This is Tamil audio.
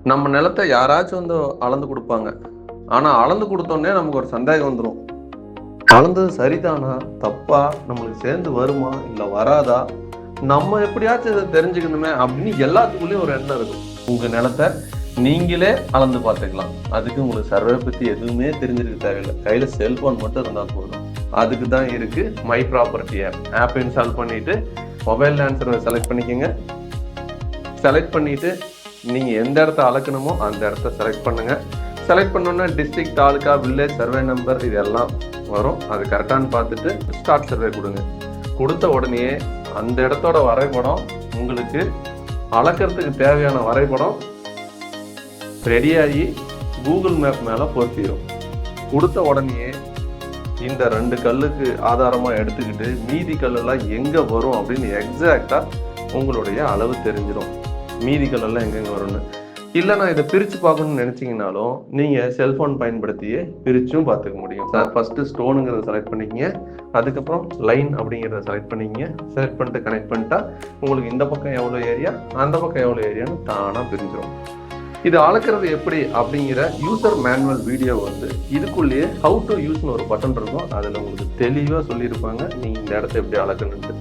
நம்ம நிலத்தை யாராச்சும் வந்து அளந்து கொடுப்பாங்க. ஆனா அளந்து கொடுத்தோடனே நமக்கு ஒரு சந்தேகம் வந்துடும். அளந்தது சரிதானா, தப்பா, நம்மளுக்கு சேர்ந்து வருமா இல்ல வராதா, நம்ம எப்படியாச்சும் இதை தெரிஞ்சுக்கணுமே அப்படின்னு எல்லாத்துக்குள்ளேயும் ஒரு எண்ணம் இருக்கும். உங்க நிலத்தை நீங்களே அளந்து பார்த்துக்கலாம். அதுக்கு உங்களுக்கு சர்வே பத்தி எதுவுமே தெரிஞ்சிருக்க தேவையில்லை. கையில செல்போன் மட்டும் இருந்தா போதும். அதுக்கு தான் இருக்கு மை ப்ராப்பர்ட்டி ஆப் இன்ஸ்டால் பண்ணிட்டு மொபைல் ஆன்சரை செலக்ட் பண்ணிக்கோங்க. செலக்ட் பண்ணிட்டு நீங்க எந்த இடத்த அளக்கணுமோ அந்த இடத்த செலக்ட் பண்ணுங்க. செலக்ட் பண்ணோன்னா district, taluka, village, survey number இதெல்லாம் வரும். அது கரெக்டானு பார்த்துட்டு ஸ்டார்ட் சர்வே கொடுங்க. கொடுத்த உடனே அந்த இடத்தோட வரைபடம் உங்களுக்கு அளக்கிறதுக்கு தேவையான வரைபடம் ரெடியாகி கூகுள் மேப் மேலே பொருத்திடும். கொடுத்த உடனே இந்த 2 கல்லுக்கு ஆதாரமாக எடுத்துக்கிட்டு மீதி கல்லெல்லாம் எங்கே வரும் அப்படின்னு எக்ஸாக்டாக உங்களுடைய அளவு தெரிஞ்சிடும். மீதி கல்லெல்லாம் எங்கெங்கே வரும்னு. இல்லை நான் இதை பிரித்து பார்க்கணும்னு நினச்சிங்கனாலும் நீங்கள் செல்ஃபோன் பயன்படுத்தியே பிரித்தும் பார்த்துக்க முடியும். ஃபஸ்ட்டு ஸ்டோனுங்கிறத செலக்ட் பண்ணிக்கங்க. அதுக்கப்புறம் லைன் அப்படிங்கிறத செலக்ட் பண்ணிக்கங்க. செலக்ட் பண்ணிட்டு கனெக்ட் பண்ணிட்டா உங்களுக்கு இந்த பக்கம் எவ்வளோ ஏரியா, அந்த பக்கம் எவ்வளோ ஏரியான்னு தானாக பிரிஞ்சிடும். இது அளக்கிறது எப்படி அப்படிங்கிற யூசர் மேனுவல் வீடியோ வந்து இதுக்குள்ளேயே ஹவு டு யூஸ்னு ஒரு பட்டன் இருக்கும். அதில் உங்களுக்கு தெளிவாக சொல்லியிருப்பாங்க நீங்கள் இந்த இடத்த எப்படி அளக்கணுன்ட்டு.